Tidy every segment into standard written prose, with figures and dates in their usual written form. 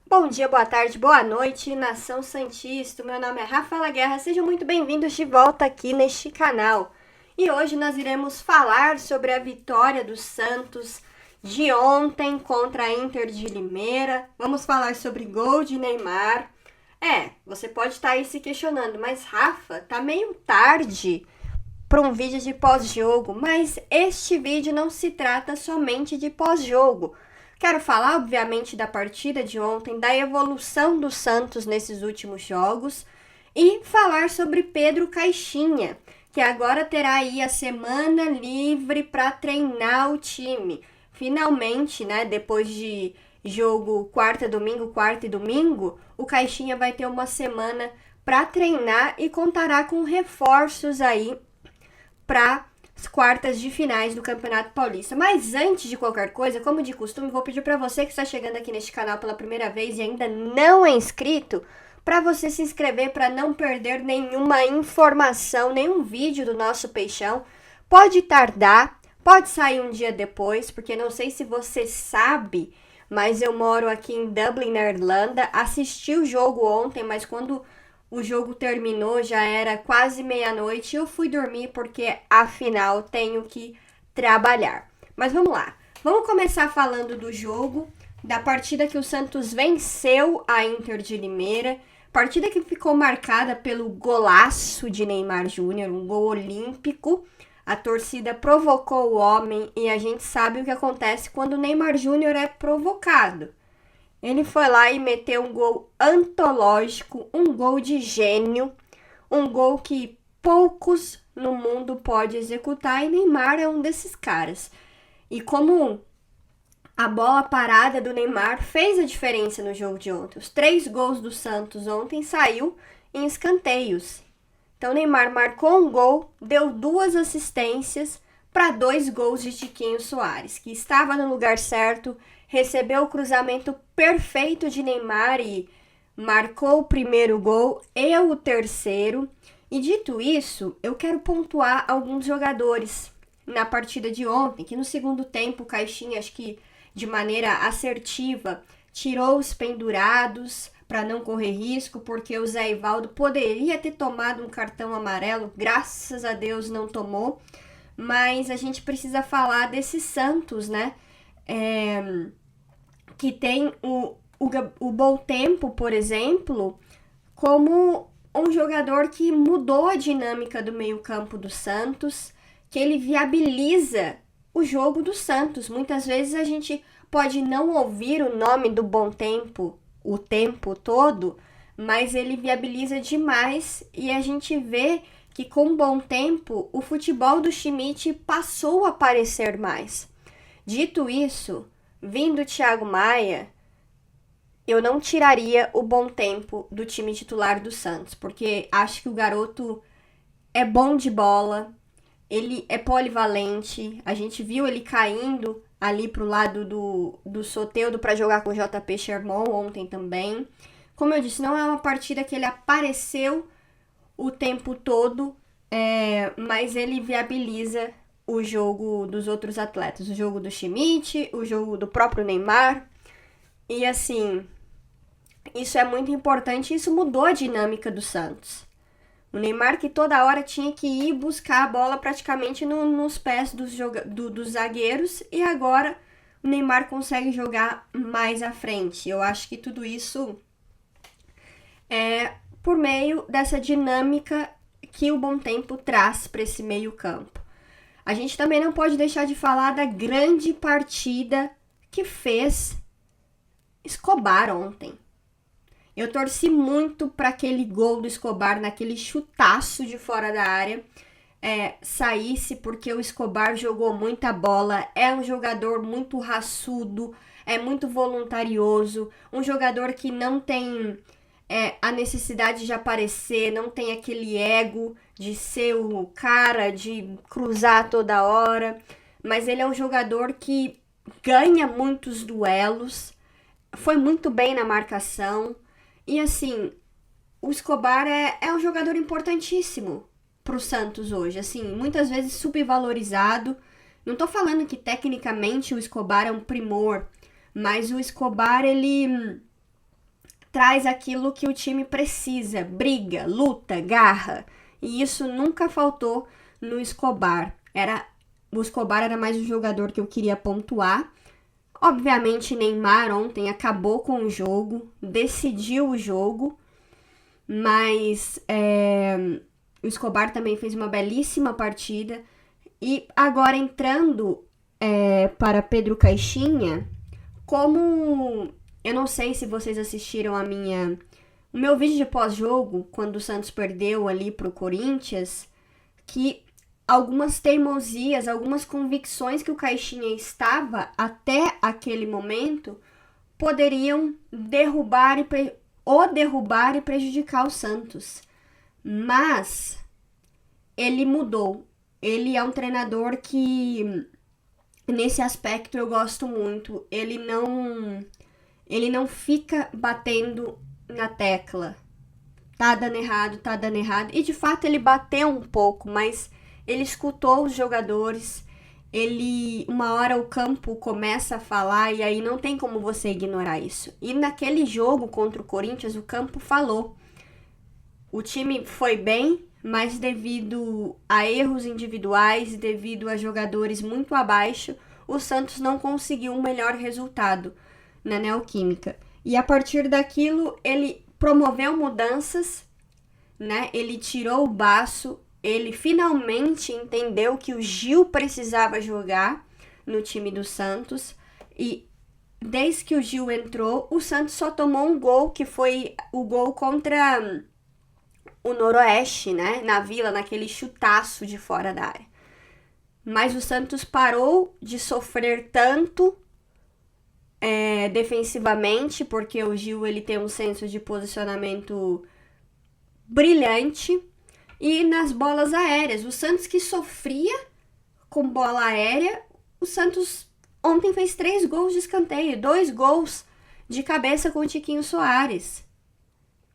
Bom dia, boa tarde, boa noite, nação santista. Meu nome é Rafaela Guerra, sejam muito bem-vindos de volta aqui neste canal. E hoje nós iremos falar sobre a vitória do Santos de ontem contra a Inter de Limeira. Vamos falar sobre gol de Neymar. Você pode estar aí se questionando, mas Rafa, tá meio tarde para um vídeo de pós-jogo, mas este vídeo não se trata somente de pós-jogo. Quero falar, obviamente, da partida de ontem, da evolução do Santos nesses últimos jogos e falar sobre Pedro Caixinha, que agora terá aí a semana livre para treinar o time. Finalmente, né, depois de jogo quarta e domingo, o Caixinha vai ter uma semana para treinar e contará com reforços aí para as quartas de finais do Campeonato Paulista. Mas antes de qualquer coisa, como de costume, vou pedir para você que está chegando aqui neste canal pela primeira vez e ainda não é inscrito, para você se inscrever para não perder nenhuma informação, nenhum vídeo do nosso Peixão. Pode tardar, pode sair um dia depois, porque não sei se você sabe, mas eu moro aqui em Dublin, na Irlanda. Assisti o jogo ontem, mas quando o jogo terminou, já era quase meia-noite e eu fui dormir porque, afinal, tenho que trabalhar. Mas vamos lá. Vamos começar falando do jogo, da partida que o Santos venceu a Inter de Limeira. Partida que ficou marcada pelo golaço de Neymar Júnior, um gol olímpico. A torcida provocou o homem e a gente sabe o que acontece quando o Neymar Júnior é provocado. Ele foi lá e meteu um gol antológico, um gol de gênio, um gol que poucos no mundo podem executar e Neymar é um desses caras. E como a bola parada do Neymar fez a diferença no jogo de ontem. Os 3 gols do Santos ontem saiu em escanteios. Então Neymar marcou um gol, deu 2 assistências para 2 gols de Tiquinho Soares, que estava no lugar certo, recebeu o cruzamento perfeito de Neymar e marcou o primeiro gol e o terceiro. E dito isso, eu quero pontuar alguns jogadores na partida de ontem, que no segundo tempo o Caixinha, acho que de maneira assertiva, tirou os pendurados para não correr risco, porque o Zé Ivaldo poderia ter tomado um cartão amarelo, graças a Deus não tomou. Mas a gente precisa falar desse Santos, né? Que tem o Bom Tempo, por exemplo, como um jogador que mudou a dinâmica do meio-campo do Santos, que ele viabiliza o jogo do Santos. Muitas vezes a gente pode não ouvir o nome do Bom Tempo o tempo todo, mas ele viabiliza demais e a gente vê que com o Bom Tempo o futebol do Schmidt passou a aparecer mais. Dito isso, vindo o Thiago Maia, eu não tiraria o Bom Tempo do time titular do Santos, porque acho que o garoto é bom de bola, ele é polivalente, a gente viu ele caindo ali pro lado do Soteldo para jogar com o JP Sherman ontem também. Como eu disse, não é uma partida que ele apareceu o tempo todo, mas ele viabiliza o jogo dos outros atletas, o jogo do Schmidt, o jogo do próprio Neymar. E assim, isso é muito importante, isso mudou a dinâmica do Santos. O Neymar que toda hora tinha que ir buscar a bola praticamente nos pés dos zagueiros e agora o Neymar consegue jogar mais à frente. Eu acho que tudo isso é por meio dessa dinâmica que o Bom Tempo traz para esse meio campo. A gente também não pode deixar de falar da grande partida que fez Escobar ontem. Eu torci muito para aquele gol do Escobar, naquele chutaço de fora da área, saísse, porque o Escobar jogou muita bola, é um jogador muito raçudo, é muito voluntarioso, um jogador que não tem a necessidade de aparecer, não tem aquele ego de ser o cara, de cruzar toda hora, mas ele é um jogador que ganha muitos duelos, foi muito bem na marcação. E assim, o Escobar é um jogador importantíssimo pro Santos hoje. Assim, muitas vezes subvalorizado. Não tô falando que tecnicamente o Escobar é um primor, mas o Escobar, ele traz aquilo que o time precisa, briga, luta, garra. E isso nunca faltou no Escobar. O Escobar era mais um jogador que eu queria pontuar. Obviamente, Neymar ontem acabou com o jogo, decidiu o jogo, mas o Escobar também fez uma belíssima partida. E agora entrando para Pedro Caixinha, como eu não sei se vocês assistiram o meu vídeo de pós-jogo, quando o Santos perdeu ali pro Corinthians, que algumas teimosias, algumas convicções que o Caixinha estava até aquele momento poderiam derrubar e prejudicar o Santos. Mas ele mudou. Ele é um treinador que, nesse aspecto, eu gosto muito. Ele não fica batendo na tecla. Tá dando errado, tá dando errado. E, de fato, ele bateu um pouco, mas ele escutou os jogadores. Uma hora o campo começa a falar e aí não tem como você ignorar isso. E naquele jogo contra o Corinthians, o campo falou. O time foi bem, mas devido a erros individuais, devido a jogadores muito abaixo, o Santos não conseguiu um melhor resultado na Neoquímica. E a partir daquilo, ele promoveu mudanças, né? Ele tirou o Basso, ele finalmente entendeu que o Gil precisava jogar no time do Santos. E desde que o Gil entrou, o Santos só tomou um gol, que foi o gol contra o Noroeste, né? Na Vila, naquele chutaço de fora da área. Mas o Santos parou de sofrer tanto defensivamente, porque o Gil ele tem um senso de posicionamento brilhante. E nas bolas aéreas, o Santos que sofria com bola aérea, o Santos ontem fez 3 gols de escanteio, 2 gols de cabeça com o Tiquinho Soares.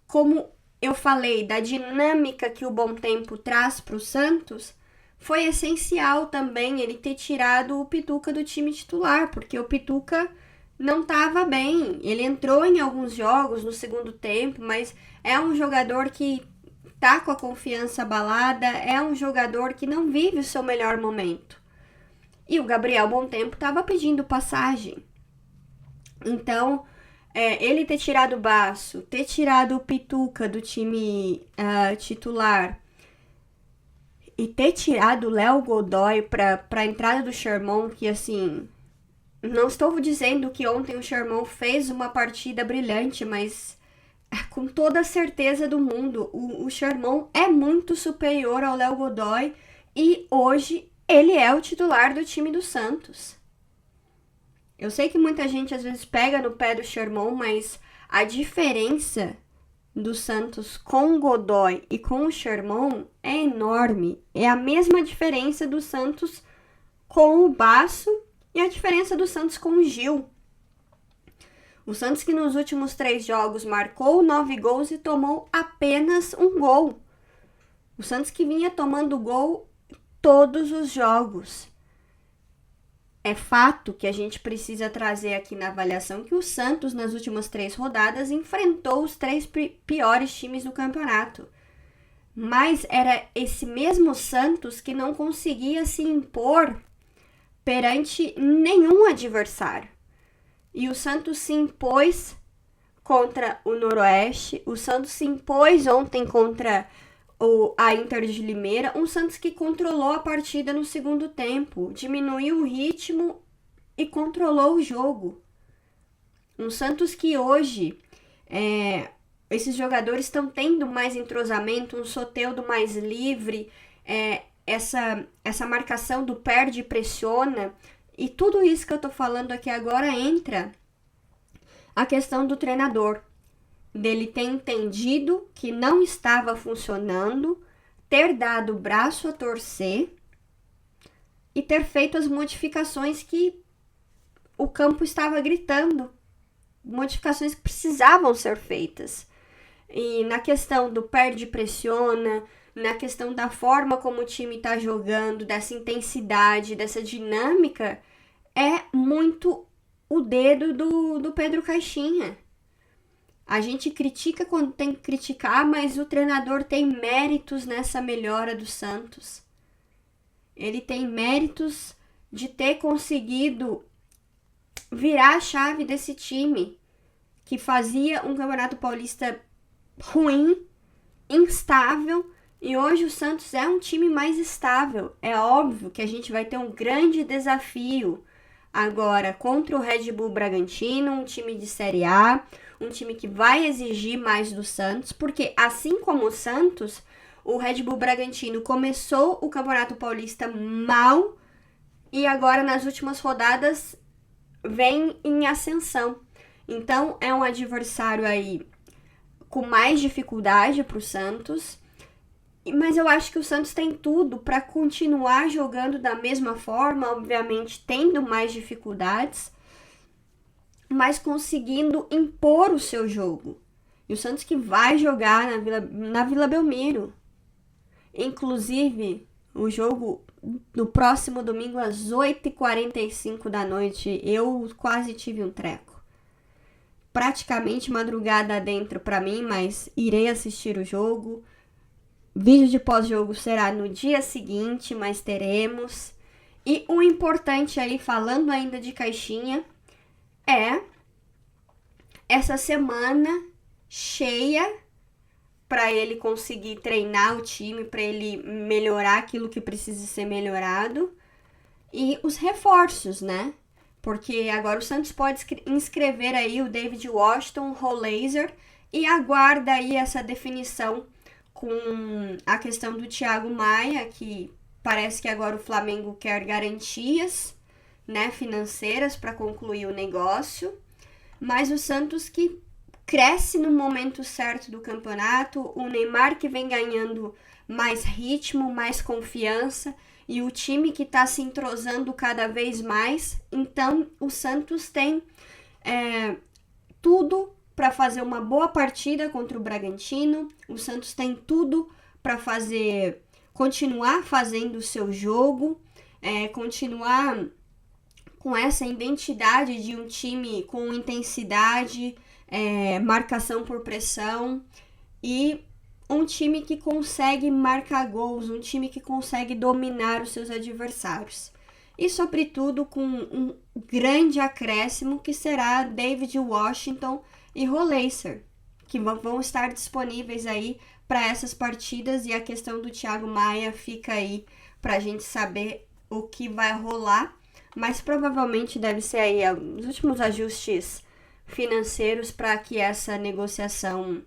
Como eu falei da dinâmica que o Bom Tempo traz para o Santos, foi essencial também ele ter tirado o Pituca do time titular, porque o Pituca não estava bem. Ele entrou em alguns jogos no segundo tempo, mas é um jogador que tá com a confiança abalada, é um jogador que não vive o seu melhor momento. E o Gabriel Bom Tempo estava pedindo passagem. Então, ele ter tirado o Basso, ter tirado o Pituca do time titular e ter tirado o Léo Godoy para a entrada do Sherman, que assim, não estou dizendo que ontem o Sherman fez uma partida brilhante, mas com toda a certeza do mundo, o Sherman é muito superior ao Léo Godoy e hoje ele é o titular do time do Santos. Eu sei que muita gente às vezes pega no pé do Sherman, mas a diferença do Santos com o Godoy e com o Sherman é enorme. É a mesma diferença do Santos com o Basso e a diferença do Santos com o Gil. O Santos que nos últimos 3 jogos marcou 9 gols e tomou apenas 1 gol. O Santos que vinha tomando gol todos os jogos. É fato que a gente precisa trazer aqui na avaliação que o Santos, nas últimas 3 rodadas, enfrentou os 3 piores times do campeonato. Mas era esse mesmo Santos que não conseguia se impor perante nenhum adversário. E o Santos se impôs contra o Noroeste, o Santos se impôs ontem contra a Inter de Limeira, um Santos que controlou a partida no segundo tempo, diminuiu o ritmo e controlou o jogo. Um Santos que hoje, esses jogadores estão tendo mais entrosamento, um Soteldo mais livre, essa marcação do perde e pressiona, e tudo isso que eu tô falando aqui agora entra a questão do treinador, dele ter entendido que não estava funcionando, ter dado o braço a torcer e ter feito as modificações que o campo estava gritando, modificações que precisavam ser feitas. E na questão do perde e pressiona, na questão da forma como o time está jogando, dessa intensidade, dessa dinâmica, é muito o dedo do Pedro Caixinha. A gente critica quando tem que criticar, mas o treinador tem méritos nessa melhora do Santos. Ele tem méritos de ter conseguido virar a chave desse time que fazia um Campeonato Paulista ruim, instável, e hoje o Santos é um time mais estável. É óbvio que a gente vai ter um grande desafio agora contra o Red Bull Bragantino, um time de Série A, um time que vai exigir mais do Santos, porque assim como o Santos, o Red Bull Bragantino começou o Campeonato Paulista mal e agora nas últimas rodadas vem em ascensão. Então é um adversário aí com mais dificuldade para o Santos, mas eu acho que o Santos tem tudo para continuar jogando da mesma forma, obviamente tendo mais dificuldades, mas conseguindo impor o seu jogo. E o Santos que vai jogar na Vila Belmiro. Inclusive, o jogo no próximo domingo às 8h45 da noite, eu quase tive um treco. Praticamente madrugada dentro para mim, mas irei assistir o jogo. Vídeo de pós-jogo será no dia seguinte, mas teremos. E o importante aí, falando ainda de Caixinha, é essa semana cheia para ele conseguir treinar o time, para ele melhorar aquilo que precisa ser melhorado. E os reforços, né? Porque agora o Santos pode inscrever aí o David Washington, o Rollaser, e aguarda aí essa definição com a questão do Thiago Maia, que parece que agora o Flamengo quer garantias, né, financeiras para concluir o negócio, mas o Santos que cresce no momento certo do campeonato, o Neymar que vem ganhando mais ritmo, mais confiança, e o time que está se entrosando cada vez mais. Então o Santos tem tudo para fazer uma boa partida contra o Bragantino. O Santos tem tudo para continuar fazendo o seu jogo, continuar com essa identidade de um time com intensidade, marcação por pressão, e um time que consegue marcar gols, um time que consegue dominar os seus adversários. E sobretudo com um grande acréscimo que será David Washington e Rollaser, que vão estar disponíveis aí para essas partidas, e a questão do Thiago Maia fica aí para a gente saber o que vai rolar, mas provavelmente deve ser aí os últimos ajustes financeiros para que essa negociação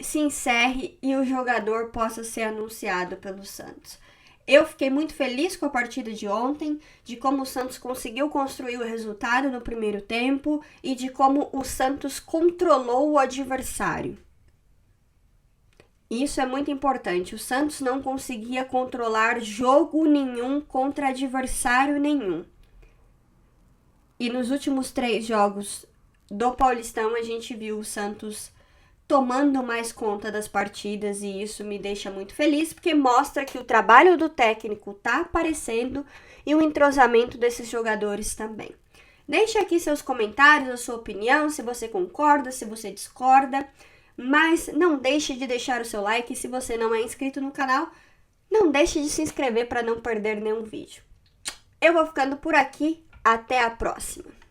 se encerre e o jogador possa ser anunciado pelo Santos. Eu fiquei muito feliz com a partida de ontem, de como o Santos conseguiu construir o resultado no primeiro tempo e de como o Santos controlou o adversário. Isso é muito importante. O Santos não conseguia controlar jogo nenhum contra adversário nenhum. E nos últimos 3 jogos do Paulistão a gente viu o Santos tomando mais conta das partidas, e isso me deixa muito feliz, porque mostra que o trabalho do técnico tá aparecendo e o entrosamento desses jogadores também. Deixe aqui seus comentários, a sua opinião, se você concorda, se você discorda, mas não deixe de deixar o seu like. Se você não é inscrito no canal, não deixe de se inscrever para não perder nenhum vídeo. Eu vou ficando por aqui, até a próxima!